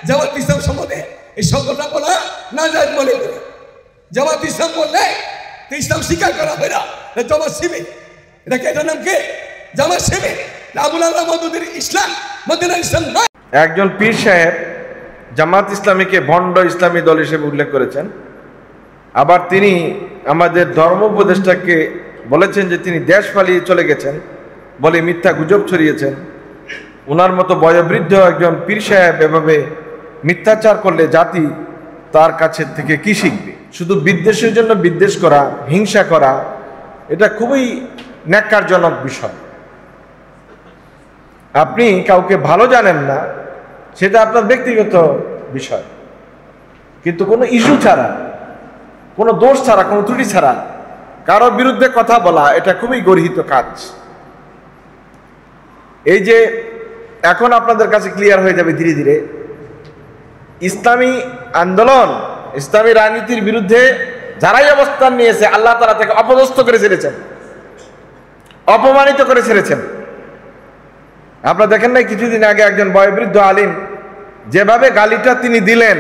জামাত ইসলাম সম্বন্ধে এই শব্দটা বলা না যায় মনে করে। জামাত ইসলাম বললে ইসলাম স্বীকার করা হয় না, জামাত শিবির। এটাকে এটার নাম কি? জামাত শিবির। আবুল আল্লাহ মওদুদের ইসলাম মদিনার ইসলাম নয়। একজন পীর সাহেব জামাত ইসলামীকে ভণ্ড ইসলামী দল হিসেবে উল্লেখ করেছেন। আবার তিনি আমাদের ধর্ম উপদেষ্টাকে বলেছেন যে তিনি দেশ পালিয়ে চলে গেছেন বলে মিথ্যা গুজব ছড়িয়েছেন। ওনার মতো বয়োবৃদ্ধ একজন পীর সাহেব এভাবে মিথ্যাচার করলে জাতি তার কাছে থেকে কি শিখবে? শুধু বিদ্বেষের জন্য বিদ্বেষ করা, হিংসা করা, এটা খুবই ন্যাক্কারজনক বিষয়। আপনি কাউকে ভালো জানেন না, সেটা আপনার ব্যক্তিগত বিষয়, কিন্তু কোনো ইস্যু ছাড়া, কোনো দোষ ছাড়া, কোনো ত্রুটি ছাড়া কারোর বিরুদ্ধে কথা বলা এটা খুবই গর্হিত কাজ। এই যে এখন আপনাদের কাছে ক্লিয়ার হয়ে যাবে ধীরে ধীরে, ইসলামী আন্দোলন, ইসলামী রাজনীতির বিরুদ্ধে যারাই অবস্থান নিয়েছে আল্লাহ তাআলা তাকে অপদস্থ করে ছেড়েছেন, অপমানিত করে ছেড়েছেন। আপনারা দেখেন নাই কিছুদিন আগে একজন বয়োবৃদ্ধ আলিম যেভাবে গালিটা তিনি দিলেন,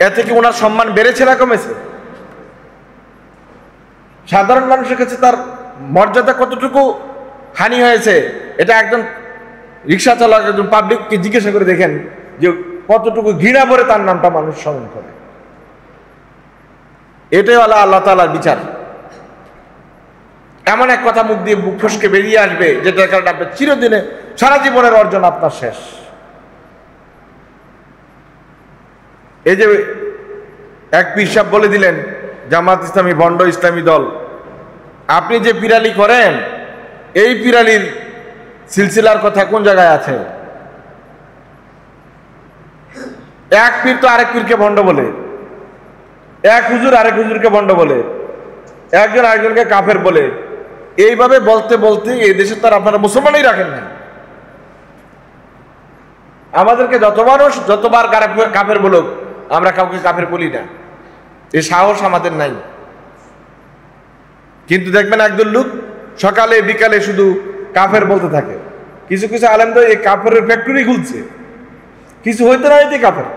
এতে কি ওনার সম্মান বেড়েছে না কমেছে? সাধারণ মানুষের কাছে তার মর্যাদা কতটুকু হানি হয়েছে, এটা একজন রিক্সা চালক, একজন পাবলিককে জিজ্ঞাসা করে দেখেন যে কতটুকু ঘৃণা ভরে তার নামটা মানুষ স্মরণ করে। এটাই হলো আল্লাহ তাআলার বিচার। এমন এক কথা মুখ দিয়ে বুক ফসকে বেরিয়ে আসবে যেটার কারণে আপনার চিরদিনে সারা জীবনের অর্জন আপনার শেষ। এই যে এক পীর সাহেব বলে দিলেন জামাত ইসলামী ভণ্ড ইসলামী দল। আপনি যে পিরালি করেন, এই পিরালির সিলসিলার কথা কোন জায়গায় আছে? এক পীর তো আরেক পীরকে ভণ্ড বলে, এক হুজুর আরেক হুজুরকে ভণ্ড বলে, একজন আরেকজনকে কাফের বলে। এইভাবে বলতে বলতে এই দেশে তার আপনারা মুসলমানই রাখেন না। আমাদেরকে যতবার কাফের বলুক, আমরা কাউকে কাফের বলি না, এই সাহস আমাদের নাই। কিন্তু দেখবেন একদল লোক সকালে বিকালে শুধু কাফের বলতে থাকে। কিছু কিছু আলেম তো এই কাফেরের ফ্যাক্টরি খুলছে, কিছু হইতে না হইতে কাফের।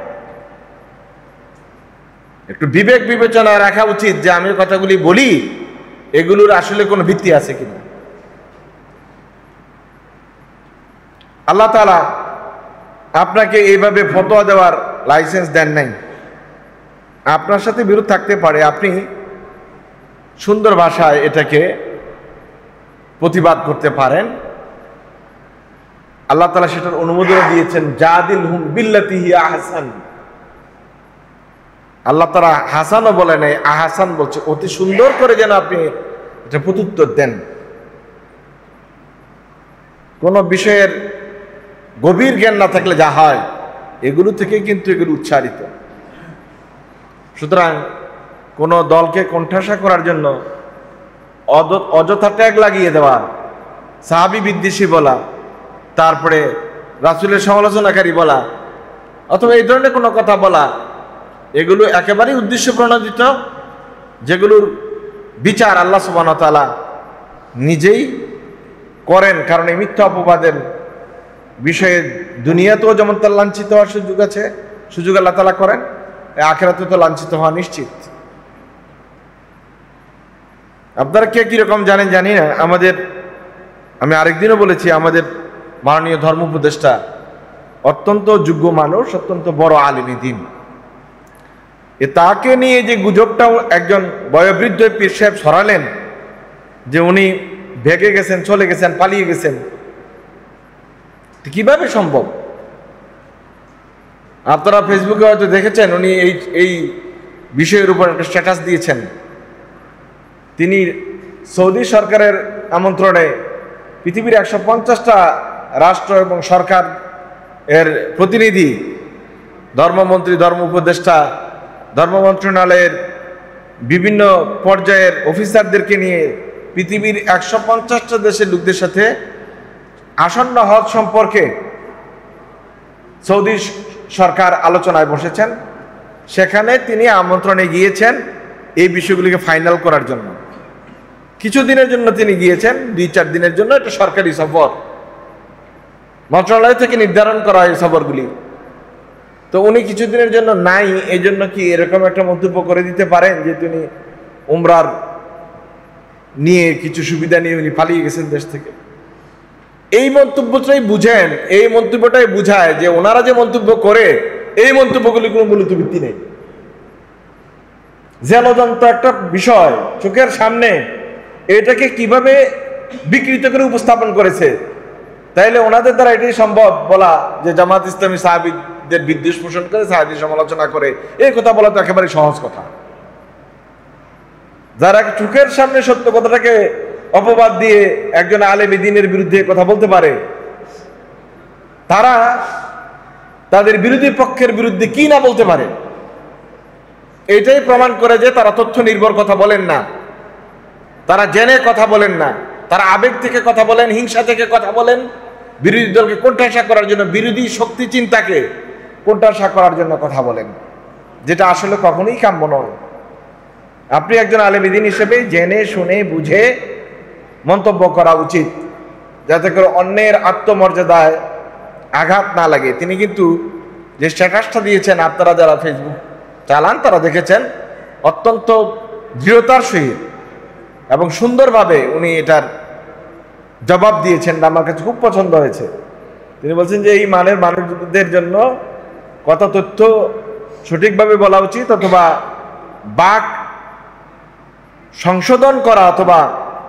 একটু বিবেক বিবেচনা রাখা উচিত যে আমি কথাগুলি বলি এগুলোর আসলে কোনো ভিত্তি আছে কিনা। আল্লাহ তাআলা আপনাকে এইভাবে ফতোয়া দেওয়ার লাইসেন্স দেন নাই। আপনার সাথে বিরোধ থাকতে পারে, আপনি সুন্দর ভাষায় এটাকে প্রতিবাদ করতে পারেন। আল্লাহ তাআলা সেটার অনুমোদন দিয়েছেন, জাদিলহুম বিল্লাতি হিয়া আহসান। আল্লাহ তাআলা হাসানও বলে নাই, আহসান বলছে। অতি সুন্দর করে যেন আপনি এটা প্রত্যুত্তর দেন। কোন বিষয়ের গভীর জ্ঞান না থাকলে যা হয়, এগুলো থেকে কিন্তু এগুলো উচ্চারিত। সুতরাং কোন দলকে কোণঠাসা করার জন্য অযথা ট্যাগ লাগিয়ে দেওয়া, সাহাবী বিদ্বেষী বলা, তারপরে রাসূলের সমালোচনাকারী বলা, অথবা এই ধরনের কোনো কথা বলা, এগুলো একেবারেই উদ্দেশ্য প্রণোদিত, যেগুলোর বিচার আল্লাহ সুবহানাহু ওয়া তাআলা নিজেই করেন। কারণ এই মিথ্যা অপবাদের বিষয়ে দুনিয়াতেও যেমন তার লাঞ্ছিত হওয়ার সুযোগ আল্লাহ তাআলা করেন, আখিরাতে তো লাঞ্ছিত হওয়া নিশ্চিত। আপনারা কে কিরকম জানেন জানি না, আমি আরেকদিনও বলেছি, আমাদের মাননীয় ধর্ম উপদেষ্টা অত্যন্ত যোগ্য মানুষ, অত্যন্ত বড় আলিমী দ্বীন। তাকে নিয়ে যে গুজবটাও একজন বয়োবৃদ্ধ পীর সাহেব ছড়ালেন যে উনি ভেগে গেছেন, চলে গেছেন, পালিয়ে গেছেন, কিভাবে সম্ভব? আপনারা ফেসবুকে হয়তো দেখেছেন, উনি এই বিষয়ের উপর একটা স্ট্যাটাস দিয়েছেন। তিনি সৌদি সরকারের আমন্ত্রণে পৃথিবীর 150টা রাষ্ট্র এবং সরকার এর প্রতিনিধি, ধর্মমন্ত্রী, ধর্ম উপদেষ্টা, ধর্ম মন্ত্রণালয়ের বিভিন্ন পর্যায়ের অফিসারদেরকে নিয়ে পৃথিবীর 150টা দেশের লোকদের সাথে আসন্ন হজ সম্পর্কে সৌদি সরকার আলোচনায় বসেছেন। সেখানে তিনি আমন্ত্রণে গিয়েছেন এই বিষয়গুলিকে ফাইনাল করার জন্য। কিছুদিনের জন্য তিনি গিয়েছেন, 2-4 দিনের জন্য। এটা সরকারি সফর, মন্ত্রণালয় থেকে নির্ধারণ করা হয় সফরগুলি। তো উনি কিছুদিনের জন্য নাই, এই জন্য কি এরকম একটা মন্তব্য করে দিতে পারেন যে তিনি উমরার নিয়ে কিছু সুবিধা নিয়ে উনি পালিয়ে গেছেন দেশ থেকে? এই মন্তব্যটাই বুঝেন, এই মন্তব্যটাই বুঝায় যে ওনারা যে মন্তব্য করে এই মন্তব্যগুলি কোনো মূলত ভিত্তি নেই। জেলজন্ত একটা বিষয় চোখের সামনে, এটাকে কিভাবে বিকৃত করে উপস্থাপন করেছে। তাইলে ওনাদের দ্বারা এটাই সম্ভব বলা যে জামাত ইসলামী সাহাবীদের বিদ্বেষ পোষণ করে, সাহাবীদের সমালোচনা করে, এই কথা বলা তো একেবারে সহজ কথা। যারা চোখের সামনে সত্য কথাটাকে অপবাদ দিয়ে একজন আলেম দ্বীনের বিরুদ্ধে কথা বলতে পারে, তারা তাদের বিরোধী পক্ষের বিরুদ্ধে কি না বলতে পারে, এটাই প্রমাণ করে যে তারা তথ্য নির্ভর কথা বলেন না, তারা জেনে কথা বলেন না, তারা আবেগ থেকে কথা বলেন, হিংসা থেকে কথা বলেন, বিরোধী দলকে কোণঠাসা করার জন্য, বিরোধী শক্তি চিন্তাকে কোণঠাসা করার জন্য কথা বলেন, যেটা আসলে কখনোই কাম্য নয়। আপনি একজন আলেম দ্বীন হিসেবে জেনে শুনে বুঝে মন্তব্য করা উচিত, যাতে করে অন্যের আত্মমর্যাদায় আঘাত না লাগে। তিনি কিন্তু যে স্ট্যাটাসটা দিয়েছেন, আপনারা যারা ফেসবুক চালান তারা দেখেছেন, অত্যন্ত দৃঢ়তার সহিত এবং সুন্দরভাবে উনি এটার জবাব দিয়েছেন, আমার কাছে খুব পছন্দ হয়েছে। তিনি বলছেন যে এই মানের মানুষদের জন্য কত তথ্য সঠিকভাবে বলা উচিত, অথবা বাক সংশোধন করা, অথবা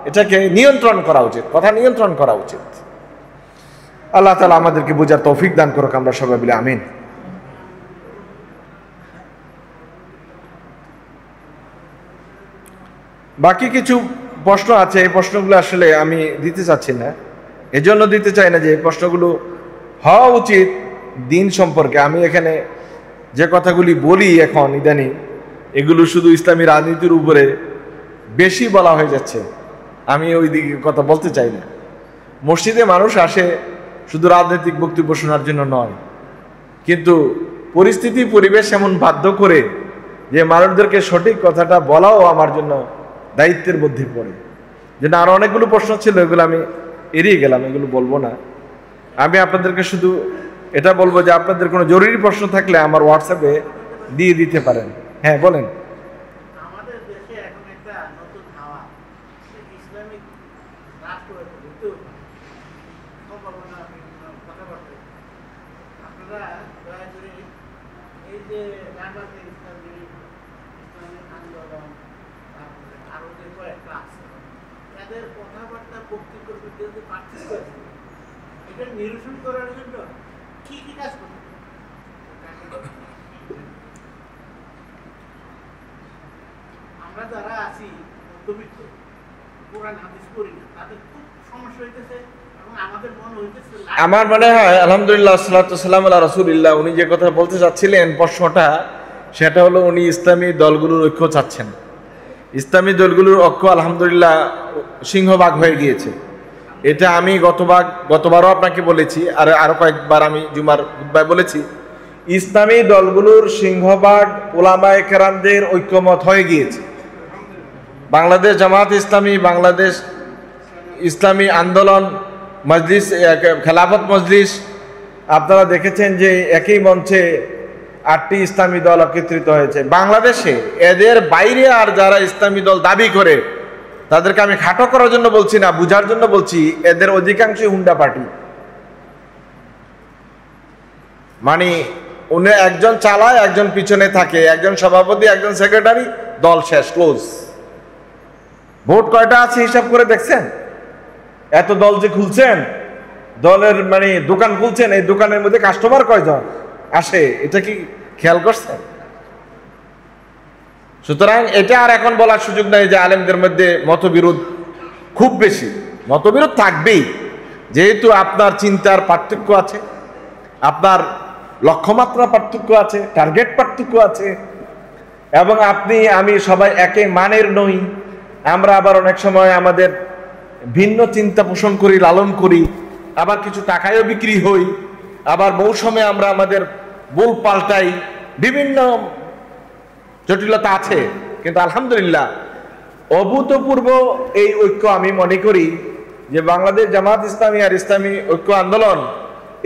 এটাকে নিয়ন্ত্রণ করা উচিত, কথা নিয়ন্ত্রণ করা উচিত। আল্লাহ তাআলা আমাদেরকে বোঝার তৌফিক দান করুক, আমরা সবাই বলি আমিন। বাকি কিছু প্রশ্ন আছে, এই প্রশ্নগুলো আসলে আমি দিতে চাচ্ছি না, এজন্য দিতে চাই না যে এই প্রশ্নগুলো হওয়া উচিত দিন সম্পর্কে। আমি এখানে যে কথাগুলি বলি এখন ইদানিং, এগুলো শুধু ইসলামী রাজনীতির উপরে বেশি বলা হয়ে যাচ্ছে, আমি ওই দিকে কথা বলতে চাই না। মসজিদে মানুষ আসে শুধু রাজনৈতিক বক্তব্য শোনার জন্য নয়, কিন্তু পরিস্থিতি পরিবেশ এমন বাধ্য করে যে মানুষদেরকে সঠিক কথাটা বলাও আমার জন্য দায়িত্বের মধ্যে পড়ে। যেটা আরো অনেকগুলো প্রশ্ন ছিল, এগুলো আমি এড়িয়ে গেলাম, এগুলো বলবো না। আমি আপনাদেরকে শুধু এটা বলবো যে আপনাদের কোনো জরুরি প্রশ্ন থাকলে আমার হোয়াটসঅ্যাপে দিয়ে দিতে পারেন। হ্যাঁ বলেন। আমাদের দেশে এখন একটা নতুন হাওয়া, ইসলামিক রাষ্ট্র সম্ভাবনা কথাবার্তা। আপনারা দয়া করে এই যে জামাতে ইসলামী, ইসলামিক আন্দোলন, তারপরে আরো যে কয়েকটা আছে, এদের কথাবার্তা বক্তব্যের মধ্যে যে পার্থক্য আছে, এটা নিরসন করার জন্য কি কি কাজ করতে হবে? আমরা যারা আছি মধ্যবিত্ত, কোরআন হাদিস পড়ি না, তাদের খুব সমস্যা হইতেছে, এবং আমাদের মনে হইতেছে, আমার মনে হয় আলহামদুলিল্লাহ সাল্লাতু সাল্লাম আলা রাসূলিল্লাহ, উনি যে কথা বলতে চাচ্ছিলেন প্রশ্নটা, সেটা হলো উনি ইসলামী দলগুলোর ঐক্য চাচ্ছেন। ইসলামী দলগুলোর ঐক্য আলহামদুলিল্লাহ সিংহভাগ হয়ে গিয়েছে। এটা আমি গতবারও আপনাকে বলেছি, আর আরো কয়েকবার আমি জুমার খুতবায় বলেছি, ইসলামী দলগুলোর সিংহভাগ উলামায়ে কেরামদের ঐক্যমত হয়ে গিয়েছে। বাংলাদেশ জামাত ইসলামী, বাংলাদেশ ইসলামী আন্দোলন মজলিস, খেলাফত মজলিস, আপনারা দেখেছেন যে একই মঞ্চে 8টি ইসলামী দল একত্রিত হয়েছে। বাংলাদেশে এদের বাইরে আর যারা ইসলামী দল দাবি করে, তাদেরকে আমি খাটো করার জন্য বলছি না, বুঝার জন্য বলছি, এদের অধিকাংশই হুন্ডা পার্টি। মানে উনি একজন চালায়, একজন পিছনে থাকে, একজন সভাপতি, একজন সেক্রেটারি, দল শেষ, ক্লোজ। ভোট কয়টা আছে হিসাব করে দেখছেন? এত দল যে খুলছেন, দলের মানে দোকান খুলছেন, এই দোকানের মধ্যে কাস্টমার কয়জন আসে, এটা কি খেয়াল করছেন? সুতরাং এটা আর এখন বলার সুযোগ নাই যে আলেমদের মধ্যে মতবিরোধ খুব বেশি। মতবিরোধ থাকবেই, যেহেতু আপনার চিন্তার পার্থক্য আছে, আপনার লক্ষ্যমাত্রা পার্থক্য আছে, টার্গেট পার্থক্য আছে, এবং আপনি আমি সবাই একে মানের নই। আমরা আবার অনেক সময় আমাদের ভিন্ন চিন্তা পোষণ করি, লালন করি, আবার কিছু টাকায়ও বিক্রি হই, আবার মৌসুমে আমরা আমাদের বল পাল্টাই, বিভিন্ন জটিলতা আছে। কিন্তু আলহামদুলিল্লাহ অভূতপূর্ব এই ঐক্য আমি মনে করি যে বাংলাদেশ জামাত ইসলামী আর ইসলামী ঐক্য আন্দোলন,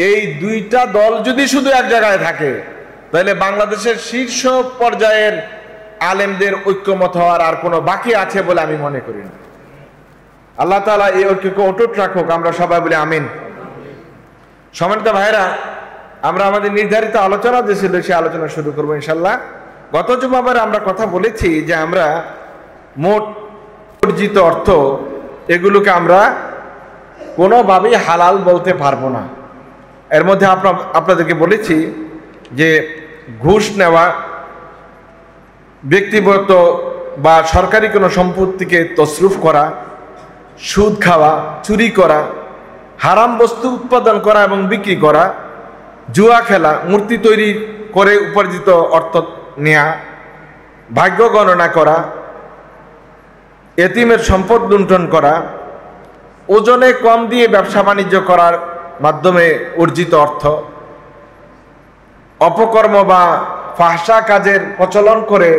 এই দুইটা দল যদি শুধু এক জায়গায় থাকে, তাহলে বাংলাদেশের শীর্ষ পর্যায়ের আলেমদের ঐক্যমত হওয়ার আর কোনো বাকি আছে বলে আমি মনে করি না। আল্লাহ তাআলা এই ঐক্যকে অটুট রাখুক, আমরা সবাই বলি আমিন। সম্মানিত ভাইরা, আমরা আমাদের নির্ধারিত আলোচনা যে ছিল সেই আলোচনা শুরু করবো ইনশাল্লাহ। গত জুমাবারে আমরা কথা বলেছি যে আমরা মোট অর্জিত অর্থ এগুলোকে আমরা কোনোভাবেই হালাল বলতে পারবো না। এর মধ্যে আপনাদেরকে বলেছি যে ঘুষ নেওয়া, ব্যক্তিগত বা সরকারি কোনো সম্পত্তিকে তসরুফ করা, সুদ খাওয়া, চুরি করা, হারাম বস্তু উৎপাদন করা এবং বিক্রি করা, জুয়া খেলা, মূর্তি তৈরি করে উপার্জিত অর্থ নেয়া, ভাগ্য গণনা করা, এতিমের সম্পদ লুণ্ঠন করা, ওজনে কম দিয়ে ব্যবসা বাণিজ্য করার মাধ্যমে অর্জিত অর্থ, অপকর্ম বা ফাহশা কাজের প্রচলন করে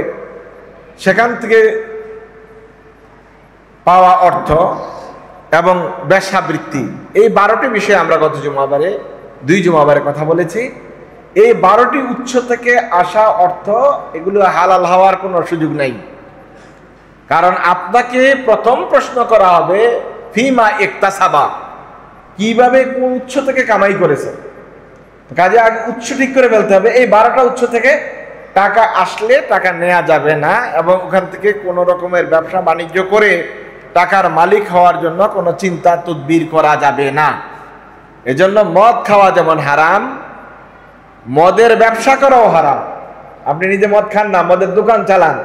সেখান থেকে পাওয়া অর্থ এবং বেশ্যাবৃত্তি, এই 12টি বিষয়ে আমরা গত জুমাবারে 2 জুমাবারে কথা বলেছি। এই 12টি উৎস থেকে আসা অর্থ এগুলো হালাল হওয়ার কোনো সুযোগ নাই। কারণ আপনাকে প্রথম প্রশ্ন করা হবে ফিমা ইকতাসাবা, কিভাবে কোন উৎস থেকে কামাই করেছে। কাজে আগে উৎস ঠিক করে ফেলতে হবে। এই 12টা উৎস থেকে টাকা আসলে টাকা নেওয়া যাবে না এবং ওখান থেকে কোনো রকমের ব্যবসা বাণিজ্য করে টাকার মালিক হওয়ার জন্য কোনো চিন্তা তদবির করা যাবে না। এজন্য মদ খাওয়া যেমন হারাম, মদের ব্যবসা করাও হারাম। আপনি নিজে মদ খান না, মদের দোকান চালান,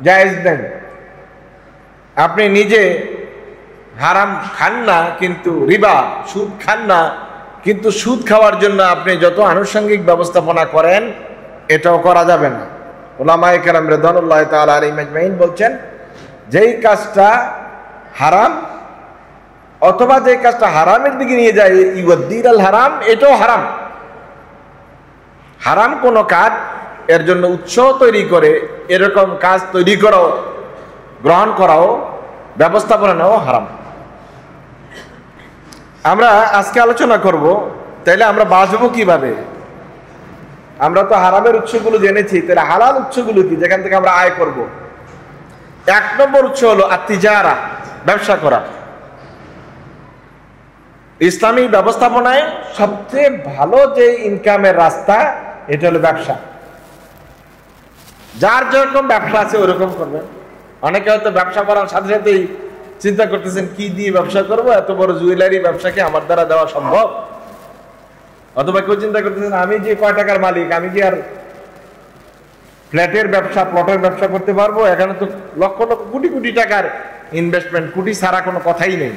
জায়েজ নেন। আপনি নিজে হারাম খান না কিন্তু রিবা, সুদ খান না কিন্তু সুদ খাওয়ার জন্য আপনি যত আনুষঙ্গিক ব্যবস্থাপনা করেন এটাও করা যাবে না। উলামায়ে কেরাম রিদওয়ানুল্লাহি তাআলা আলাইহিম আজমাইন বলছেন যেই কাজটা হারাম অথবা যেই কাজটা হারামের দিকে নিয়ে যায় ইউদ্দির আল হারাম, এটাও হারাম। হারাম কোনো কাজ এর জন্য উৎস তৈরি করে এরকম কাজ তৈরি করাও, গ্রহণ করাও, ব্যবস্থাপনা নেওয়াও হারাম। আমরা আজকে আলোচনা করব তাইলে আমরা বাঁচবো কিভাবে। আমরা তো হারামের উৎসগুলো জেনেছি, তাহলে হালাল উৎসগুলো কি যেখান থেকে আমরা আয় করব। 1 নম্বর উৎস হলো আত্তিজারা, ব্যবসা করা। ইসলামী ব্যবস্থাপনায় সবচেয়ে ভালো যে ইনকামের রাস্তা এটা হলো ব্যবসা। যার যেরকম ব্যবসা আছে ওরকম করবেন। অনেকে হয়তো ব্যবসা করার সাথে সাথেই চিন্তা করতেছেন কি দিয়ে ব্যবসা করবো, এত বড় জুয়েলারি ব্যবসাকে আমার দ্বারা দেওয়া সম্ভব। অথবা কেউ চিন্তা করতেছেন আমি যে কয় টাকার মালিক, আমি কি আর ফ্ল্যাটের ব্যবসা, প্লটের ব্যবসা করতে পারবো? এখানে তো লক্ষ লক্ষ কোটি কোটি টাকার ইনভেস্টমেন্ট, কোটি ছাড়া কোনো কথাই নেই।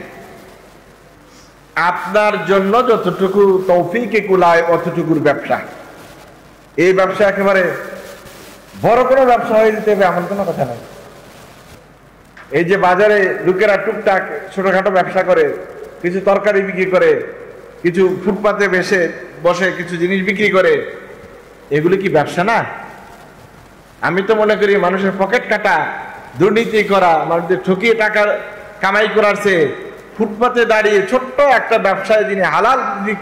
আপনার জন্য যতটুকু তৌফিকে কুলায় অতটুকুর ব্যবসা। এই ব্যবসা একেবারে বড় কোনো ব্যবসা হয়ে যেতে হবে এমন কোনো কথা নাই। এই যে বাজারে লোকেরা টুকটাক ছোটখাটো ব্যবসা করে, কিছু তরকারি বিক্রি করে, কিছু ফুটপাতে বসে কিছু জিনিস বিক্রি করে, এগুলো কি ব্যবসা না? আমি তো মনে করি মানুষের পকেট কাটা, দুর্নীতি করা, মানুষদের ঠকিয়ে টাকা কামাই করার চেয়ে ফুটপাতে দাঁড়িয়ে ছোট্ট একটা ব্যবসায় যিনি হালাল রিজিক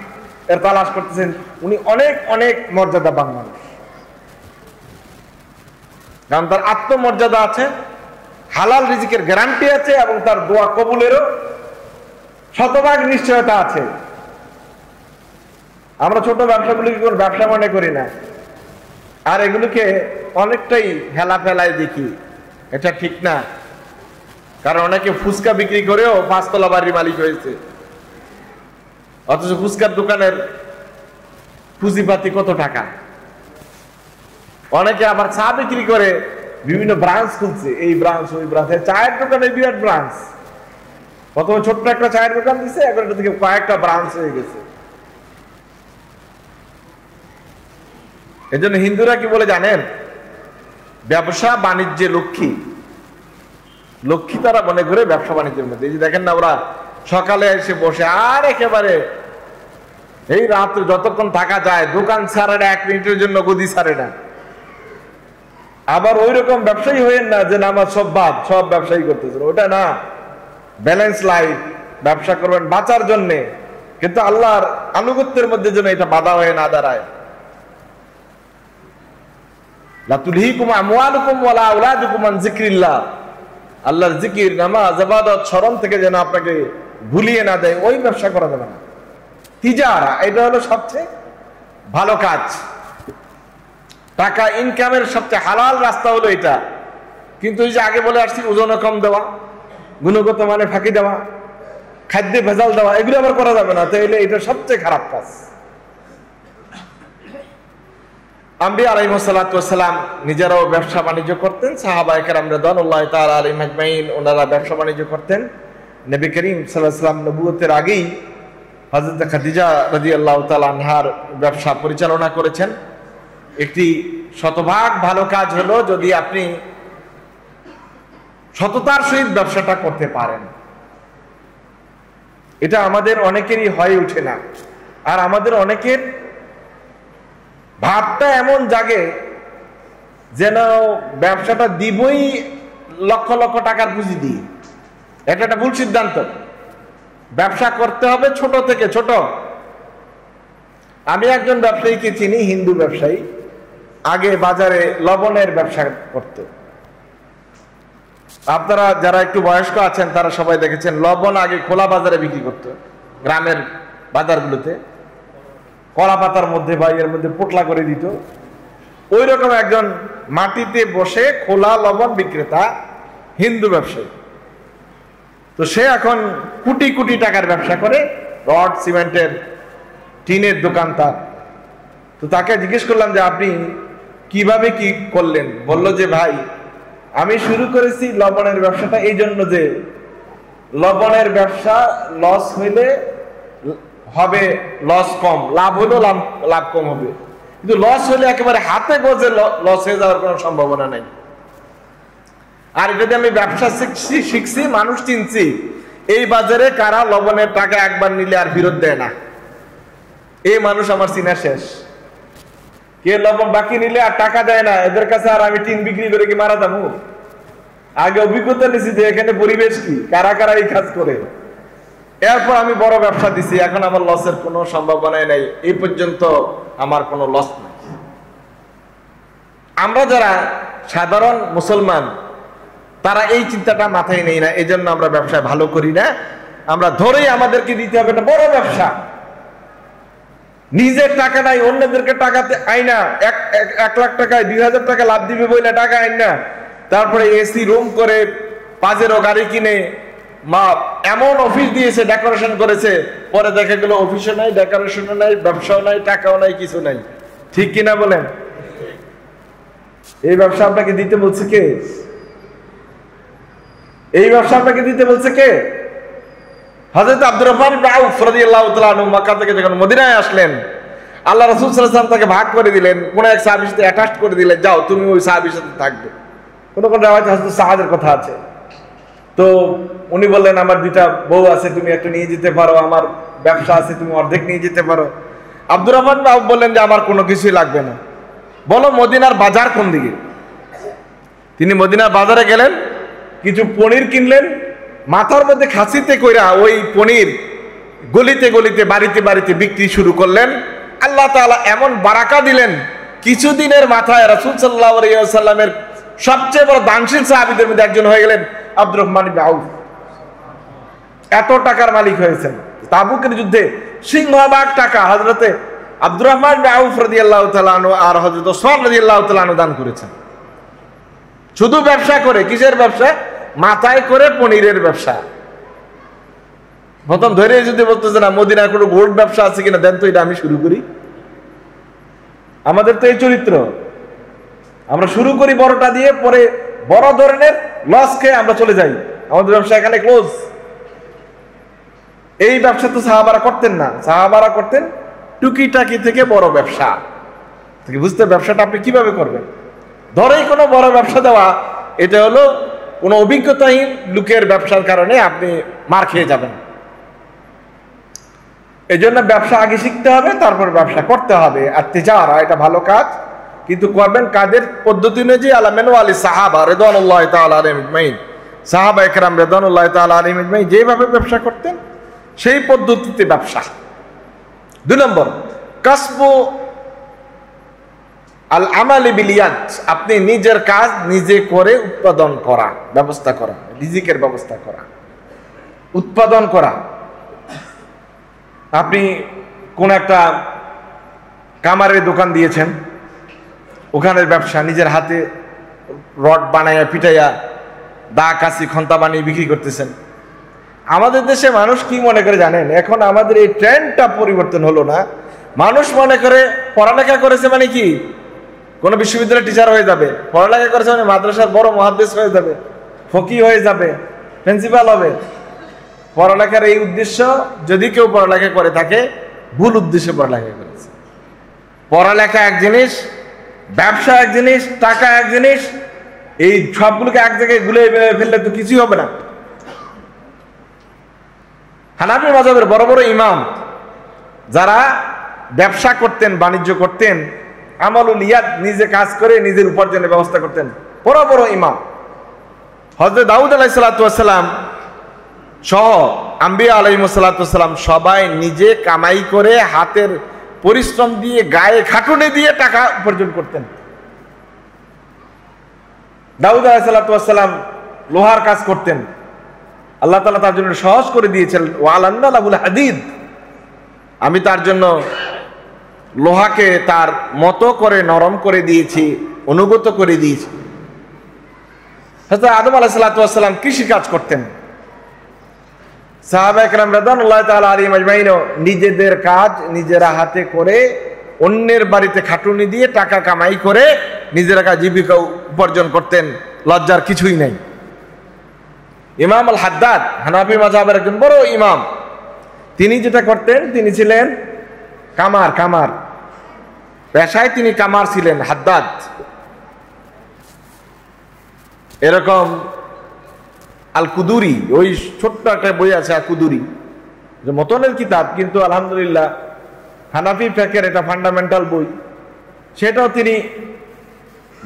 এর তালাশ করতেছেন উনি অনেক অনেক মর্যাদাবান মানুষ। কারণ তার আত্মমর্যাদা আছে, হালাল রিজিকের গ্যারান্টি আছে এবং তার দোয়া কবুলেরও শতভাগ নিশ্চয়তা আছে। আমরা ছোট ব্যবসাগুলিকে কোনো ব্যবসা মনে করি না, আর এগুলোকে অনেকটাই হেলা ফেলায় দেখি। এটা ঠিক না। কারণ অনেকে ফুচকা বিক্রি করেও 5 তলা বাড়ির মালিক হয়েছে, অথচ ফুচকার দোকানের পুঁজিপাতি কত টাকা। অনেকে আবার চা বিক্রি করে বিভিন্ন ব্রাঞ্চ খুলছে, এই ব্রাঞ্চ ওই ব্রাঞ্চ। চায়ের দোকানে বিরাট ব্রাঞ্চ, প্রথমে ছোট্ট একটা চায়ের দোকান দিচ্ছে, এখন এটা থেকে কয়েকটা ব্রাঞ্চ হয়ে গেছে। এজন্য হিন্দুরা কি বলে জানেন? ব্যবসা বাণিজ্যে লক্ষ্মী, লক্ষ্মী তারা মনে করে ব্যবসা বাণিজ্যের মধ্যে। এই যে দেখেন না, ওরা সকালে এসে বসে আর একেবারে এই রাত্রে যতক্ষণ থাকা যায় দোকান ছাড়ে না, 1 মিনিটের জন্য গদি ছাড়ে না। আবার ওই রকম ব্যবসায়ী হয়েন না যে আমার সব বাদ, সব ব্যবসায়ী করতেছেন, ওটা না। ব্যালেন্স লাইফ, ব্যবসা করবেন বাঁচার জন্যে, কিন্তু আল্লাহর আনুগত্যের মধ্যে যেন এটা বাধা হয়ে না দাঁড়ায়। লা তুলহিকুম আমওয়ালুকুম ওয়ালা আওলাদুকুম আন যিকরিল্লাহ, আল্লাহর জিকির, নামাজ, ইবাদত, স্মরণ থেকে যেন আপনাকে ভুলিয়ে না দেয়, ওই ব্যবসা করা যাবে না। তিজারা, এটা হলো সবচেয়ে ভালো কাজ। টাকা ইনকামের সবচেয়ে হালাল রাস্তা হলো এটা। কিন্তু ওই যে আগে বলে আসছি, ওজনে কম দেওয়া, গুণগত মানে ফাঁকি দেওয়া, খাদ্যে ভেজাল দেওয়া, এগুলো আবার করা যাবে না। তাইলে এটা সবচেয়ে খারাপ কাজ। আম্বিয়া আলাইহিস সালাতু ওয়াস সালাম নিজেরাও ব্যবসা বাণিজ্য করতেন, সাহাবায়ে কেরাম রাদিয়াল্লাহু তাআলা আলাইহিম আজমাইন ওনারা ব্যবসা বাণিজ্য করতেন। নবী করিম সাল্লাল্লাহু আলাইহি ওয়াসাল্লাম নবুয়তের আগেই হযরত খাদিজা রাদিয়াল্লাহু তাআলা আনহার ব্যবসা পরিচালনা করেছেন। একটি শতভাগ ভালো কাজ হলো যদি আপনি সততার সহিত ব্যবসাটা করতে পারেন। এটা আমাদের অনেকেরই হয়ে ওঠে না। আর আমাদের অনেকের ভাবটা এমন জাগে যেন ব্যবসাটা দিবই লক্ষ লক্ষ টাকার পুঁজি দিয়ে। এটা একটা ভুল সিদ্ধান্ত। ব্যবসা করতে হবে ছোট থেকে ছোট। আমি একজন ব্যবসায়ীকে চিনি, হিন্দু ব্যবসায়ী, আগে বাজারে লবণের ব্যবসা করত। আপনারা যারা একটু বয়স্ক আছেন তারা সবাই দেখেছেন, লবণ আগে খোলা বাজারে বিক্রি করতো, গ্রামের বাজারগুলোতে কলা পাতার মধ্যে বা এর মধ্যে পোটলা করে দিত। ওই রকম একজন মাটিতে বসে খোলা লবণ বিক্রেতা, হিন্দু ব্যবসায়ী। তো সে এখন কোটি কোটি টাকার ব্যবসা করে, রড, সিমেন্টের, টিনের দোকান তার। তো তাকে জিজ্ঞেস করলাম যে আপনি কিভাবে কি করলেন? বলল যে ভাই, আমি শুরু করেছি লবণের ব্যবসাটা এই জন্য যে লবণের ব্যবসা লস হইলে হবে লস কম, লাভ হলেও লাভ কম হবে, কিন্তু লস হলে একেবারে হাতে গোজে লস হয়ে যাওয়ার কোনো সম্ভাবনা নেই। আর যদি আমি ব্যবসা শিখছি, মানুষ চিনছি, এই বাজারে কারা লবণের টাকা একবার নিলে আর ফেরত দেয় না, এই মানুষ আমার চিনা শেষ। কে লবণ বাকি নিলে আর টাকা দেয় না, এদের কাছে আর আমি টিন বিক্রি করে কি মারা যাবো? আগে অভিজ্ঞতা নিছি যে এখানে পরিবেশ কি, কারা কারা এই কাজ করে। এরপর আমি বড় ব্যবসা দিছি, এখন আমার লসের কোনো সম্ভাবনাই নাই, এই পর্যন্ত আমার কোনো লস নাই। আমরা যারা সাধারণ মুসলমান তারা এই চিন্তাটা মাথায় নেই না, এই জন্য আমরা ব্যবসায় ভালো করি না। আমরা ধরেই আমাদেরকে দিতে হবে একটা বড় ব্যবসা, নিজের টাকা নাই অন্যদেরকে টাকাতে আইনা 1 লাখ টাকায় 2000 টাকা লাভ দিবে বলে টাকা আইনা, তারপরে এসি রুম করে, পাজেরো গাড়ি কিনে, মা এমন অফিস দিয়েছে, ডেকোরেশন করেছে, পরে দেখা গেল অফিসও নাই, ডেকোরেশনও নাই, ব্যবসাও নাই, টাকাও নাই, কিছু নাই। ঠিক কিনা বলেন? এই ব্যবসা আপনাকে দিতে বলছে কে? এই ব্যবসা আপনাকে দিতে বলছে কে? হযরত আব্দুর রহমান ইবনে আউফ রাদিয়াল্লাহু তাআলা আনহু মক্কা থেকে যখন মদিনায় আসলেন, আল্লাহ রাসূল সাল্লাল্লাহু আলাইহি ওয়াসাল্লাম তাকে ভাগ করে দিলেন, কোন এক সাহাবীর সাথে অ্যাটাচ করে দিলেন, যাও তুমি ওই সাহাবীর সাথে থাকবে। কোন কোন রাওয়ায়াতে হযরত সাআদের কথা আছে। তো উনি বললেন, আমার 2টা বউ আছে, তুমি একটা নিয়ে যেতে পারো, আমার ব্যবসা আছে, তুমি অর্ধেক নিয়ে যেতে পারো। আব্দুর রহমান ইবনে আউফ বললেন যে আমার কোনো কিছুই লাগবে না, বলো মদিনার বাজার কোন দিকে। তিনি মদিনার বাজারে গেলেন, কিছু পনির কিনলেন, মাথার মধ্যে খাসিতে কইরা ওই পনির গলিতে গলিতে, বাড়িতে বাড়িতে বিক্রি শুরু করলেন। আল্লাহ তাআলা এমন বারাকা দিলেন, কিছুদিনের মাথায় রাসূল সাল্লাল্লাহু আলাইহি ওয়াসাল্লামের সবচেয়ে বড় দানশীল সাহাবীদের মধ্যে একজন হয়ে গেলেন আব্দুর রহমান ইবনে আউফ। এত টাকার মালিক হয়েছেন। তাবুকের যুদ্ধে সিংহভাগ টাকা হযরতে আব্দুর রহমান ইবনে আউফ রাদিয়াল্লাহু তাআলা আনহু আর হযরত ওসমান রাদিয়াল্লাহু তাআলা আনহু দান করেছেন। শুধু ব্যবসা করে, কিসের ব্যবসা? মাথায় করে পনিরের ব্যবসা। প্রথম ধরে যদি বলতেছে না মদিনায় কোনো গোল্ড ব্যবসা আছে কিনা দেন তো, এটা আমি শুরু করি। আমাদের তো এই চরিত্র, আমরা শুরু করি বড়টা দিয়ে, পরে বড় ধরনের লস খেয়ে আমরা চলে যাই, আমাদের ব্যবসা এখানে ক্লোজ। এই ব্যবসা তো সাহাবারা করতেন না, সাহাবারা করতেন টুকিটাকি থেকে বড় ব্যবসা। বুঝতে ব্যবসাটা আপনি কিভাবে করবেন? ধরেই কোনো বড় ব্যবসা দেওয়া, এটা হলো কোনো অভিজ্ঞতাহীন লোকের ব্যবসার কারণে আপনি মার খেয়ে যাবেন। এই জন্য ব্যবসা আগে শিখতে হবে, তারপর ব্যবসা করতে হবে। আর তিজারা এটা ভালো কাজ, কিন্তু করবেন কাদের পদ্ধতি অনুযায়ী? আলা মানওয়ালি সাহাবা রিদওয়ানুল্লাহি তাআলা আলাইহিম আজমাইন, সাহাবায়ে কেরাম রিদওয়ানুল্লাহি তাআলা আলাইহিম আজমাইন যেভাবে ব্যবসা করতেন সেই পদ্ধতিতে ব্যবসা। 2 নম্বর, কাসবু আল আমালি বিল ইয়াদ, আপনি নিজের কাজ নিজে করে উৎপাদন করা, ব্যবস্থা করা, রিজিকের ব্যবস্থা করা, উৎপাদন করা। আপনি কোন একটা কামারের দোকান দিয়েছেন, ওখানের ব্যবসা, নিজের হাতে রড বানাইয়া পিটাইয়া দা কাশি খন্তা বানিয়ে বিক্রি করতেছেন। আমাদের দেশে মানুষ কি মনে করে জানেন, এখন আমাদের এই ট্রেন্ডটা পরিবর্তন হলো না। মানুষ মনে করে পড়ালেখা করেছে মানে কি কোনো বিশ্ববিদ্যালয়ের টিচার হয়ে যাবে, পড়ালেখা করেছে মানে মাদ্রাসার বড় মুহাদ্দিস হয়ে যাবে, ফকি হয়ে যাবে, প্রিন্সিপাল হবে। পড়ালেখার এই উদ্দেশ্য, যদি কেউ পড়ালেখা করে থাকে, ভুল উদ্দেশ্যে পড়ালেখা করেছে। পড়ালেখা এক জিনিস, ব্যবসা এক জিনিস, টাকা এক জিনিস, এই সবগুলোকে এক জায়গায় গুলিয়ে ফেললে তো কিছুই হবে না। হানাফি মাযহাবের বড় বড় ইমাম যারা ব্যবসা করতেন, বাণিজ্য করতেন, আমালুল ইয়াদ, নিজে কাজ করে নিজের উপার্জনের ব্যবস্থা করতেন, বড় বড় ইমাম। হযরত দাউদ আলাইহিস সালাতু ওয়াস সালাম সহ আম্বিয়া আলাইহিস সালাতু ওয়াস সালাম সবাই নিজে কামাই করে হাতের পরিশ্রম দিয়ে গায়ে খাটুনি দিয়ে টাকা উপার্জন করতেন। দাউদ আলাইহিস সালাতু ওয়াস সালাম লোহার কাজ করতেন, আল্লাহ তাআলা তার জন্য সহজ করে দিয়েছেন। ওয়ালান্না লাহুল হাদিদ, আমি তার জন্য লোহাকে তার মতো করে নরম করে দিয়েছি, অনুগত করে দিয়েছি। হযরত আদম আলাইহিস সালাতু ওয়াস সালাম কৃষি কাজ করতেন। সাহাবায়ে কেরাম রাদিয়াল্লাহু তাআলা আলাইহিম আজমাইন নিজেদের কাজ নিজেরা হাতে করে অন্যের বাড়িতে খাটুনি দিয়ে টাকা কামাই করে নিজেরা জীবিকা উপার্জন করতেন, লজ্জার কিছুই নেই। ইমাম আল হাদ্দাদ হানাফি মাযহাবের একজন বড় ইমাম, তিনি যেটা করতেন, তিনি ছিলেন কামার, পেশায় তিনি কামার ছিলেন, হাদ্দাদ। এরকম আল কুদুরি, ওই ছোট্ট একটা বই আছে আল কুদুরি, যে মতনের কিতাব, কিন্তু আলহামদুলিল্লাহ হানাফি ফিকহের এটা ফান্ডামেন্টাল বই। সেটাও তিনি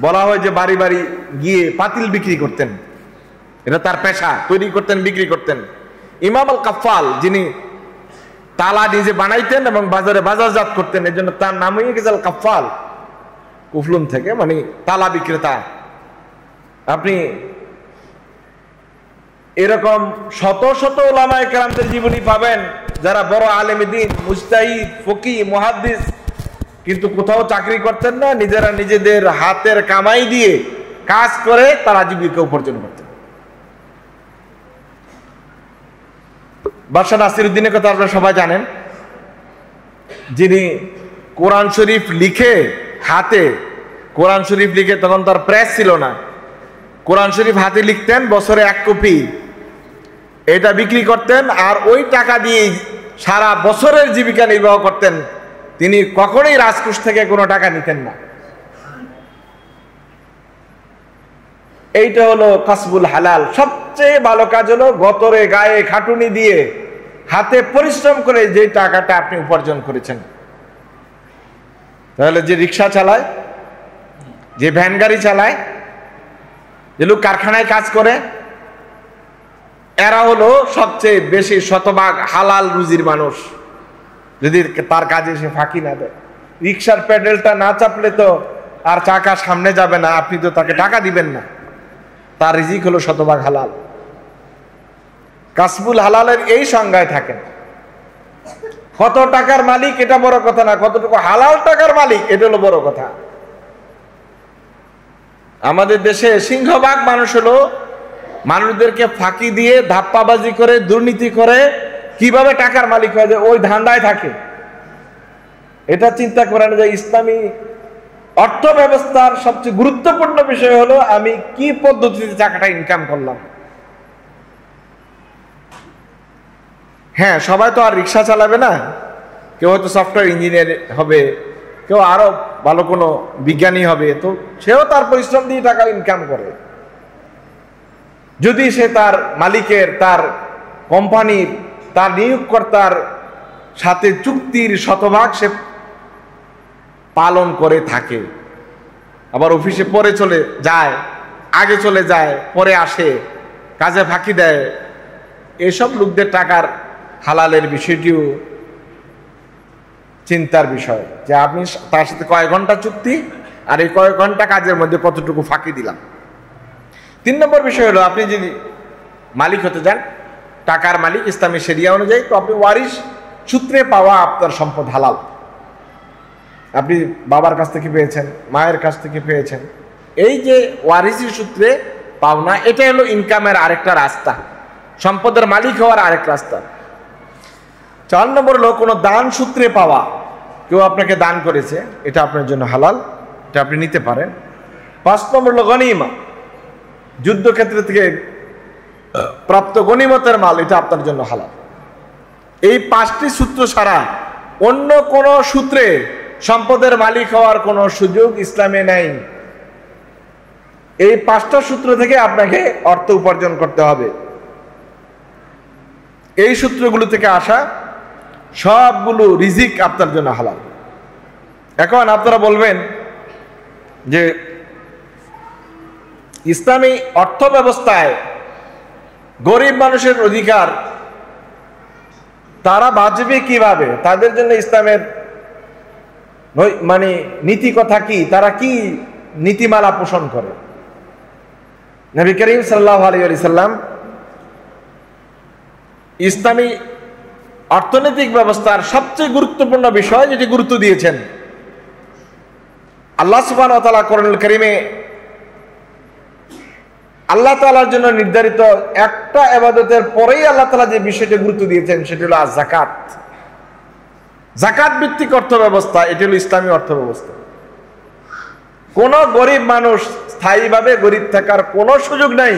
বলা হয় যে বাড়ি বাড়ি গিয়ে পাতিল বিক্রি করতেন, এটা তার পেশা, তৈরি করতেন, বিক্রি করতেন। ইমাম আল কাফাল, যিনি তালা নিজে বানাইতেন এবং বাজারে বাজারজাত করতেন, এর জন্য তার নাম হয়ে গেছে আল কাফাল, কুফলুন থেকে, মানে তালা বিক্রেতা। আপনি এরকম শত শত উলামায়ে কেরামদের জীবনী পাবেন যারা বড় আলেম দ্বীন, মুজতাহিদ, ফকি, মুহাদ্দিস, কিন্তু কোথাও চাকরি করতেন না, নিজেরা নিজেদের হাতের কামাই দিয়ে কাজ করে তারা জীবিকা উপার্জন করতেন। বাদশাহ নাসিরউদ্দিনের কথা আপনারা সবাই জানেন, যিনি কোরআন শরীফ লিখে হাতে, কোরআন শরীফ লিখে, তখন তার প্রেস ছিল না, কোরআন শরীফ হাতে লিখতেন, বছরে 1 কপি, এটা বিক্রি করতেন, আর ওই টাকা দিয়ে সারা বছরের জীবিকা নির্বাহ করতেন। তিনি কখনোই রাজকোষ থেকে কোনো টাকা নিতেন না। এইটা হলো কাসবুল হালাল। সবচেয়ে ভালো কাজ হলো গতরে গায়ে খাটুনি দিয়ে হাতে পরিশ্রম করে যে টাকাটা আপনি উপার্জন করেছেন। তাহলে যে রিক্সা চালায়, যে ভ্যান গাড়ি চালায়, যে লোক কারখানায় কাজ করে, এরা হলো সবচেয়ে বেশি শতভাগ হালাল রুজির মানুষ, যদি তার কাজে সে ফাঁকি না দেয়। রিক্সার প্যাডেলটা না চাপলে তো আর চাকা সামনে যাবে না, আপনি তো তাকে টাকা দিবেন না। তার রিজিক হলো শতভাগ হালাল। কাসবুল হালালের এই সংজ্ঞায় থাকেন। কত টাকার মালিক এটা বড় কথা না, কতটুকু হালাল টাকার মালিক এটা হলো বড় কথা। আমাদের দেশে সিংহভাগ মানুষ হলো মানুষদেরকে ফাঁকি দিয়ে, ধাপ্পাবাজি করে, দুর্নীতি করে কিভাবে টাকার মালিক হয়ে যায়, ওই ধান্দায় থাকে। এটা চিন্তা করেন যে ইসলামী অর্থ ব্যবস্থার সবচেয়ে গুরুত্বপূর্ণ বিষয় হলো আমি কি পদ্ধতিতে টাকাটা ইনকাম করলাম। হ্যাঁ, সবাই তো আর রিক্সা চালাবে না, কেউ হয়তো সফটওয়্যার ইঞ্জিনিয়ার হবে, কেউ আরো ভালো কোনো বিজ্ঞানী হবে, তো সেও তার পরিশ্রম দিয়ে টাকা ইনকাম করে। যদি সে তার মালিকের, তার কোম্পানির, তার নিয়োগকর্তার সাথে চুক্তির শতভাগ সে পালন করে থাকে, আবার অফিসে পরে চলে যায়, আগে চলে যায়, পরে আসে, কাজে ফাঁকি দেয়, এসব লোকদের টাকার হালালের বিষয়টিও চিন্তার বিষয়। যে আপনি তার সাথে কয় ঘন্টা চুক্তি, আর এই কয়েক ঘন্টা কাজের মধ্যে কতটুকু ফাঁকি দিলাম। 3 নম্বর বিষয় হলো, আপনি যদি মালিক হতে চান, টাকার মালিক ইসলামী শরিয়া অনুযায়ী, তো আপনি ওয়ারিশ সূত্রে পাওয়া আপনার সম্পদ হালাল। আপনি বাবার কাছ থেকে পেয়েছেন, মায়ের কাছ থেকে পেয়েছেন, এই যে ওয়ারিশি সূত্রে পাওনা, এটা হলো ইনকামের আরেকটা রাস্তা, সম্পদের মালিক হওয়ার আরেক রাস্তা। 4 নম্বর হলো কোনো দান সূত্রে পাওয়া, কেউ আপনাকে দান করেছে, এটা আপনার জন্য হালাল, এটা আপনি নিতে পারেন। 5 নম্বর হলো গনিমা, যুদ্ধক্ষেত্র থেকে প্রাপ্ত গনিমতের মাল, এটা আপনার জন্য হালাল। এই 5টি সূত্র ছাড়া অন্য কোনো সূত্রে সম্পদের মালিক হওয়ার কোনো সুযোগ ইসলামে নেই। এই 5টা সূত্র থেকে আপনাকে অর্থ উপার্জন করতে হবে। এই সূত্রগুলো থেকে আসা সবগুলো রিজিক আপনার জন্য হালাল। এখন আপনারা বলবেন যে ইসলামী অর্থ ব্যবস্থায় গরিব মানুষের অধিকার তারা বাঁচবে কিভাবে, তাদের জন্য ইসলামের মানে নীতি কথা কি, তারা কি নীতিমালা পোষণ করে? নবী করিম সাল্লাল্লাহু আলাইহি ওয়াসাল্লাম ইসলামী অর্থনৈতিক ব্যবস্থার সবচেয়ে গুরুত্বপূর্ণ বিষয় যেটি গুরুত্ব দিয়েছেন, আল্লাহ সুবহানাহু ওয়া তাআলা কোরআনুল কারীমে আল্লাহ তাআলার জন্য নির্ধারিত একটা ইবাদতের পরেই আল্লাহ তাআলা যে বিষয়টি গুরুত্ব দিয়েছেন সেটি হলো যাকাত। যাকাত ভিত্তিক অর্থ ব্যবস্থা, এটি হলো ইসলামী অর্থ ব্যবস্থা। কোন গরিব মানুষ স্থায়ীভাবে গরিব থাকার কোনো সুযোগ নাই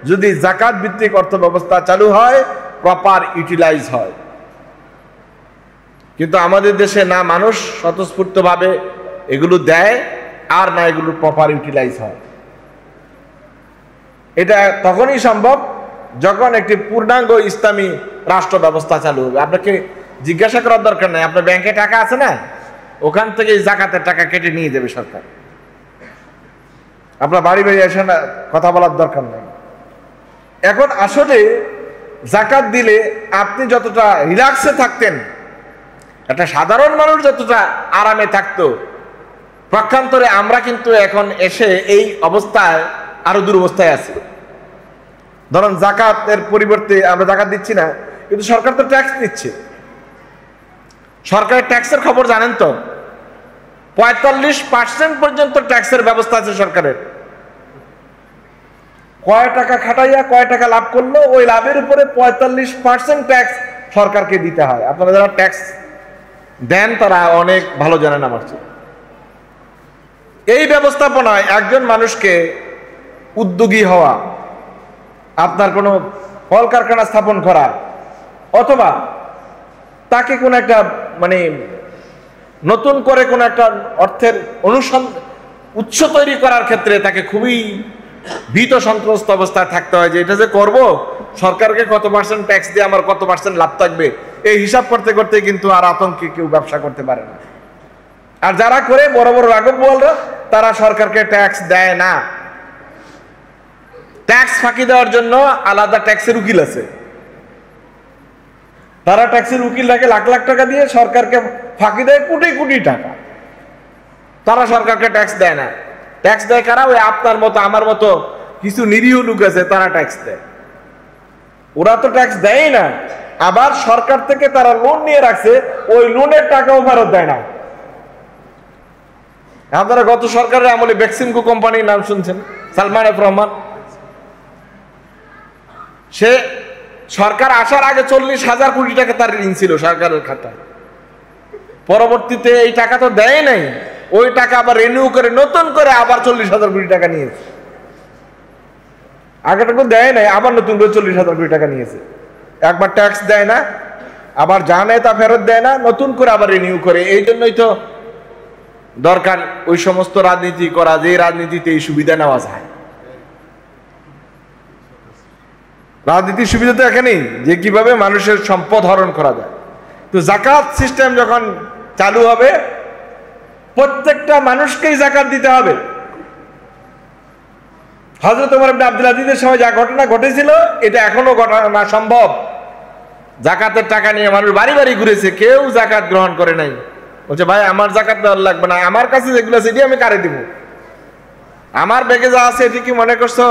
যদি যাকাত ভিত্তিক অর্থ ব্যবস্থা চালু হয়, প্রপার ইউটিলাইজ হয়। কিন্তু আমাদের দেশে না মানুষ স্বতঃস্ফূর্তভাবে এগুলো দেয়, আর না এগুলো প্রপার ইউটিলাইজ হয়। এটা তখনই সম্ভব যখন একটি পূর্ণাঙ্গ ইসলামী রাষ্ট্র ব্যবস্থা চালু হবে। আপনাকে জিজ্ঞাসা করার দরকার নাই, আপনার ব্যাংকে টাকা আছে না, ওখান থেকে যাকাতের টাকা কেটে নিয়ে যাবে সরকার। আপনার বাড়ি বাড়ি এসে না কথা বলার দরকার নেই। এখন আসলে যাকাত দিলে আপনি যতটা রিল্যাক্সে থাকতেন, একটা সাধারণ মানুষ যতটা আরামে থাকতো, পক্ষান্তরে আমরা কিন্তু এখন এসে এই অবস্থায় আরো দুরবস্থায় আছি। ধরুন যাকাতের পরিবর্তে আমরা যাকাত দিচ্ছি না, কিন্তু সরকার তো ট্যাক্স দিচ্ছে। সরকারের ট্যাক্সের খবর জানেন তো? 45% পর্যন্ত ট্যাক্সের ব্যবস্থা আছে সরকারের। কয় টাকা খাটাইয়া কয় টাকা লাভ করলো, ওই লাভের উপরে 45% ট্যাক্স সরকারকে দিতে হয়। আপনারা যারা ট্যাক্স দেন তারা অনেক ভালো জানেন আমার চেয়ে। এই ব্যবস্থাপনায় একজন মানুষকে উদ্যোগী হওয়া, আপনার কোনো কল কারখানা স্থাপন করা, অথবা তাকে কোনো একটা মানে নতুন করে কোনো একটা অর্থের উৎস তৈরি করার ক্ষেত্রে তাকে খুবই ভীত সন্ত্রস্ত অবস্থায় থাকতে হয় যে এটা যে করব, সরকারকে কত % ট্যাক্স দিয়ে আমার কত % লাভ থাকবে, এই হিসাব করতে করতে কিন্তু আর আতঙ্কে কেউ ব্যবসা করতে পারে না। আর যারা করে বড় বড় রাঘব বোয়ালরা, তারা সরকারকে ট্যাক্স দেয় না। ট্যাক্স ফাঁকি দেওয়ার জন্য আলাদা ট্যাক্সের উকিল আছে, তারা ট্যাক্সের উকিল রাখে লাখ লাখ টাকা দিয়ে, সরকারকে ফাঁকি দেয় কোটি কোটি টাকা। তারা সরকারকে ট্যাক্স দেয় না। ট্যাক্স দেয় কারা? ওই আপনার মতো আমার মতো কিছু নিরীহ লোক আছে, তারা ট্যাক্স দেয়। ওরা তো ট্যাক্স দেয় না, আবার সরকার থেকে তারা লোন নিয়ে রাখছে, ওই লোনের টাকাও ফেরত দেয় না। আপনারা গত সরকারের আমলে বেক্সিমকো কোম্পানির নাম শুনছেন, সালমান এফ রহমান। সে সরকার আসার আগে 40,000 কোটি টাকা তার ঋণ ছিল সরকারের খাতায়। পরবর্তীতে এই টাকা তো দেয় নাই, ওই টাকা আবার রিনিউ করে নতুন করে আবার 40,000 কোটি টাকা নিয়েছে। আগেটাকে দেয় নাই, আবার নতুন করে 40,000 কোটি টাকা নিয়েছে। একবার ট্যাক্স দেয় না, আবার যা নেয় তা ফেরত দেয় না, নতুন করে আবার রিনিউ করে। এই জন্যই তো দরকার ওই সমস্ত রাজনীতি করা যে রাজনীতিতে এই সুবিধা নেওয়া যায়। রাজনীতির সুবিধা তো এখানেই যে কিভাবে মানুষের সম্পদ হরণ করা যায়। তো যাকাত সিস্টেম যখন চালু হবে, প্রত্যেকটা মানুষকেই যাকাত দিতে হবে। হযরত ওমর ইবনে আব্দুল আজিজের সময় যা ঘটনা ঘটেছিল, এটা এখনো ঘটনা সম্ভব। যাকাতের টাকা নিয়ে মানুষ বাড়ি বাড়ি ঘুরেছে, কেউ যাকাত গ্রহণ করে নাই। বলছে ভাই আমার জাকাত দেওয়ার লাগবে না, আমার কাছে যেগুলো আছে এটি আমি কারে দিব? আমার ব্যাগে যা আছে এটি কি মনে করছো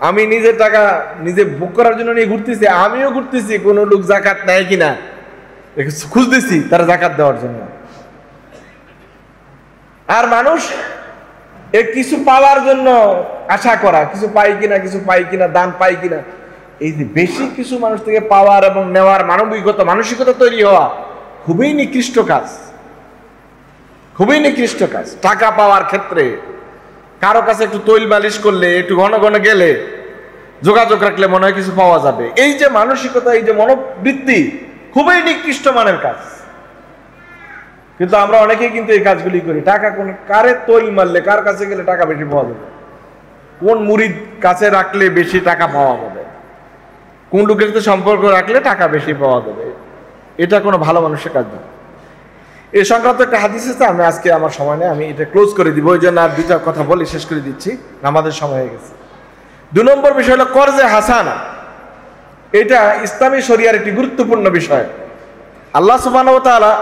আমি নিজের টাকা নিজে ভোগ করার জন্য নিয়ে ঘুরতেছি? আমিও ঘুরতেছি কোন লোক জাকাত নেয় কিনা খুঁজতেছি তারা জাকাত দেওয়ার জন্য। আর মানুষ কিছু পাওয়ার জন্য আশা করা, কিছু পাই কিনা, কিছু পাই কিনা, দান পাই কিনা, এই যে বেশি কিছু মানুষ থেকে পাওয়ার এবং নেওয়ার মানসিকতা তৈরি হওয়া খুবই নিকৃষ্ট কাজ, খুবই নিকৃষ্ট কাজ। টাকা পাওয়ার ক্ষেত্রে কারো কাছে একটু তৈল মালিশ করলে, একটু ঘন ঘন গেলে, যোগাযোগ রাখলে মনে হয় কিছু পাওয়া যাবে, এই যে মানসিকতা, এই যে মনোবৃত্তি খুবই নিকৃষ্ট মানের কাজ। কিন্তু আমরা অনেকেই কিন্তু এই কাজগুলি করি। টাকা কোন কারে তৈল মারলে, কার কাছে গেলে টাকা বেশি পাওয়া যাবে, কোন মুরিদ কাছে রাখলে বেশি টাকা পাওয়া যাবে, কোন লোকের সাথে সম্পর্ক রাখলে টাকা বেশি পাওয়া যাবে, এটা কোনো ভালো মানুষের কাজ না। এই সংক্রান্ত একটা হাদিস আছে, আমি আজকে আমার সময় নেই, আমি এটা ক্লোজ করে দিব, ওই জন্য আর দুইটা কথা বলে শেষ করে দিচ্ছি, আমাদের সময় হয়ে গেছে। 2 নম্বর বিষয় হলো কর্জে হাসানা। এটা ইসলামী শরিয়ার একটি গুরুত্বপূর্ণ বিষয়। আল্লাহ সুবহানাহু ওয়া তাআলা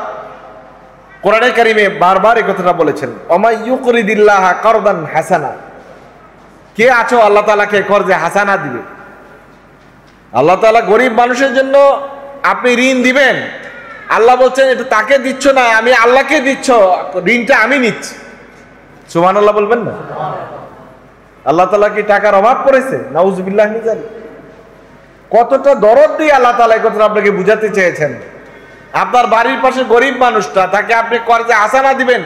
কোরআনে কারিমে বারবার এই কথাটা বলেছেন, ওমা ইউকরিদিল্লাহ করদান হাসানা। কে আছো আল্লাহ তাআলাকে কর্জে হাসানা দিবে? আল্লাহ তাআলা গরিব মানুষের জন্য আপনি ঋণ দিবেন, আল্লাহ বলছেন এটা তাকে দিচ্ছ না, আমি আল্লাহকে দিচ্ছ, ঋণটা আমি নিচ্ছি। সুবহানাল্লাহ বলবেন না? আল্লাহ তাআলা কি টাকার অভাব পড়েছে? নাউজুবিল্লাহ মিন যালিক। কতটা দরদ দিয়ে আল্লাহ তাআলা এই কথাটা আপনাকে বুঝাতে চেয়েছেন। আপনার বাড়ির পাশে গরিব মানুষটা, তাকে আপনি কর্জে হাসানা দিবেন,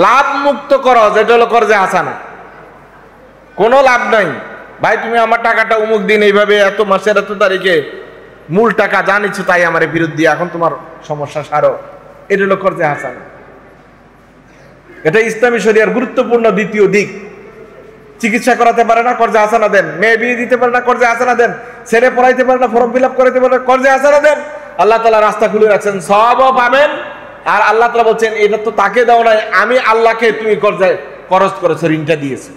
লাভ মুক্ত খরচ, এটা হলো কর্জে হাসানা। কোনো লাভ নাই, ভাই তুমি আমার টাকাটা অমুক দিন এইভাবে এত মাসের এত তারিখে মূল টাকা জানিছো তাই আমার ফেরত দিয়ে এখন তোমার সমস্যা সারো, এটা হলো কর্জে হাসানা। এটা ইসলামী শরিয়ার গুরুত্বপূর্ণ দ্বিতীয় দিক। চিকিৎসা করাতে পারে না, কর্জে হাসানা দেন। মেয়ে বিয়ে দিতে পারে না, কর্জে হাসানা দেন। ছেলে পড়াইতে পারে না, ফর্ম ফিল আপ করাতে পারে না, কর্জে হাসানা দেন। আল্লাহ তাআলা রাস্তা খুলে রাখছেন, সওয়াবও পাবেন। আর আল্লাহ তাআলা বলছেন এটা তো তাকে দাও নাই, আমি আল্লাহকে তুমি কর্জে খরচ করেছো, ঋণটা দিয়েছো।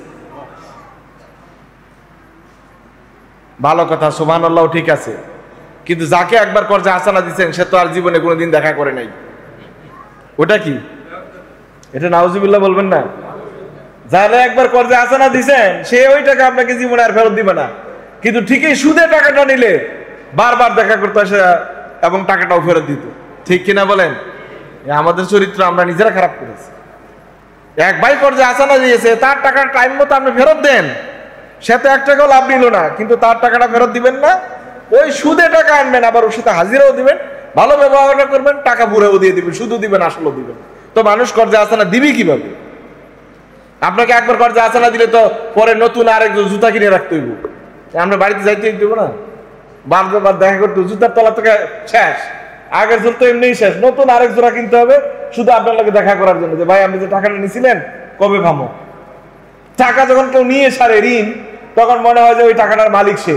ভালো কথা, সুবহানাল্লাহ, ঠিক আছে। কিন্তু যাকে একবার কর্জে হাসানা দিচ্ছেন সে তো আর জীবনে কোনোদিন দেখা করে নাই। ওটা কি? এটা নাউজুবিল্লাহ বলবেন না? যারা একবার কর্জে হাসানা দিচ্ছেন সে ওই টাকা আপনাকে জীবনে আর ফেরত দিবে না। কিন্তু ঠিকই সুদে টাকাটা নিলে বারবার দেখা করতে আসে এবং টাকাটাও ফেরত দিত। ঠিক কিনা বলেন? আমাদের চরিত্র আমরা নিজেরা খারাপ করেছি। এক ভাই কর্জে হাসানা দিয়েছে, তার টাকা টাইম মতো আপনি ফেরত দেন, সে তো 1 টাকাও লাভ নিল না, কিন্তু তার টাকাটা ফেরত দিবেন না, ওই সুদে টাকা আনবেন, আবার ওর সাথে হাজিরাও দিবেন, ভালো ব্যবহারটা করবেন, টাকা বুড়েও দিয়ে দিবেন, শুধু দিবেন আসলেও দিবেন। তো মানুষ কর্জে হাসানা দিবি কিভাবে? আপনাকে একবার কর্জে হাসানা দিলে তো পরে নতুন আরেক জুতা কিনে রাখতে হইব। আমরা বাড়িতে যাইতে দেবো না, বারবার দেখা করতে, জুতার তলা থেকে শেষ, আগের জোর তো এমনিই শেষ, নতুন আরেক জোড়া কিনতে হবে শুধু আপনার লোকে দেখা করার জন্য, যে ভাই আপনি যে টাকাটা নিয়েছিলেন কবে পাবো। টাকা যখন কেউ নিয়ে সারে ঋণ, তখন মনে হয় যে ওই টাকাটার মালিক সে,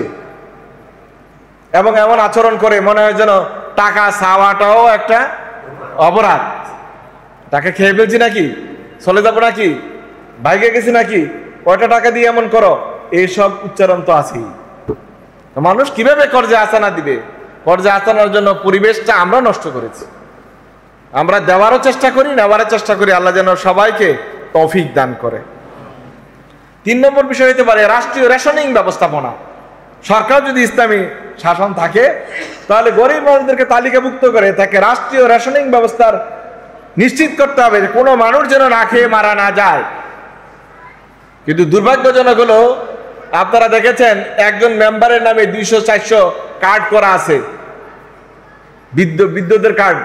এবং এমন আচরণ করে মনে হয় যেন টাকা চাওয়াটাও একটা অপরাধ। টাকা খেয়ে ফেলছি নাকি, চলে যাবো নাকি, বাইকে গেছি নাকি, কয়টা টাকা দিয়ে এমন করো, এইসব উচ্চারণ তো আছেই। মানুষ কিভাবে কর্জে হাসানা দিবে? কর্জে হাসানার জন্য পরিবেশটা আমরা নষ্ট করেছি। আমরা দেওয়ারও চেষ্টা করি, নেওয়ারও চেষ্টা করি। আল্লাহ যেন সবাইকে তৌফিক দান করে। 3 নম্বর বিষয় হতে পারে রাষ্ট্রীয় রেশনিং ব্যবস্থাপনা। সরকার যদি ইসলামী শাসন থাকে তাহলে গরিব মানুষদেরকে তালিকাভুক্ত করে তাকে রাষ্ট্রীয় রেশনিং ব্যবস্থার নিশ্চিত করতে হবে যে কোনো মানুষ যেন না খেয়ে মারা না যায়। কিন্তু দুর্ভাগ্যজনক হলো, আপনারা দেখেছেন একজন মেম্বারের নামে 200-400 কার্ড করা আছে, বিদ্যুতের কার্ড,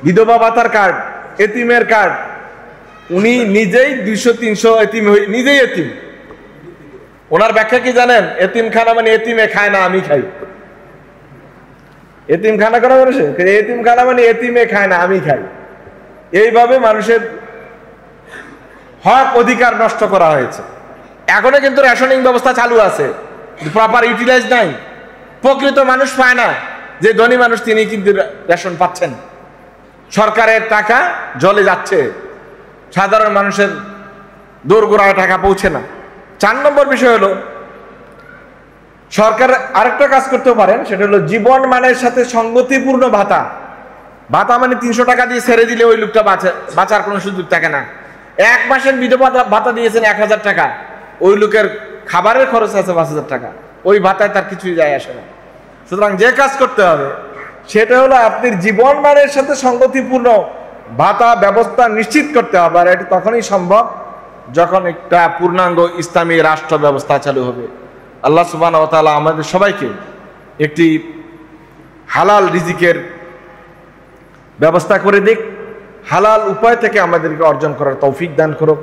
বিধবা ভাতার কার্ড, এতিমের কার্ড। উনি নিজেই 200-300 এতিম, নিজেই এতিম। ওনার ব্যাখ্যা কি জানেন? এতিমখানা মানে এতিমে খায় না, আমি খাই। এতিমখানা করা মানুষ, এতিমখানা মানে এতিমে খায় না, আমি খাই। এইভাবে মানুষের হক অধিকার নষ্ট করা হয়েছে। এখনো কিন্তু রেশনিং ব্যবস্থা চালু আছে, প্রপার ইউটিলাইজ নাই। প্রকৃত মানুষ পায় না, যে ধনী মানুষ তিনি কিন্তু রেশন পাচ্ছেন। সরকারের টাকা জলে যাচ্ছে, সাধারণ মানুষের দোরগোড়ায় টাকা পৌঁছে না। 4 নম্বর বিষয় হলো সরকার আরেকটা কাজ করতে পারেন, সেটা হলো জীবন মানের সাথে সঙ্গতিপূর্ণ ভাতা। ভাতা মানে 300 টাকা দিয়ে ছেড়ে দিলে ওই লোকটা বাঁচার কোনো সুযোগ থাকে না। 1 মাসের বিধবা ভাতা দিয়েছেন 1000 টাকা, ওই লোকের খাবারের খরচ আছে 5000 টাকা, ওই ভাতায় তার কিছুই যায় আসে না। সুতরাং যে কাজ করতে হবে সেটা হলো আপনার জীবন মানের সাথে সঙ্গতিপূর্ণ ভাতা ব্যবস্থা নিশ্চিত করতে হবে। আর এটা তখনই সম্ভব যখন একটা পূর্ণাঙ্গ ইসলামী রাষ্ট্র ব্যবস্থা চালু হবে। আল্লাহ সুবহানাহু ওয়া তাআলা আমাদের সবাইকে একটি হালাল রিজিকের ব্যবস্থা করে দিক, হালাল উপায় থেকে আমাদেরকে অর্জন করার তৌফিক দান করুক।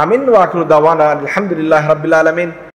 আমিন ওয়া আখিরু দাওয়ানা আলহামদুলিল্লাহি রাব্বিল আলামিন।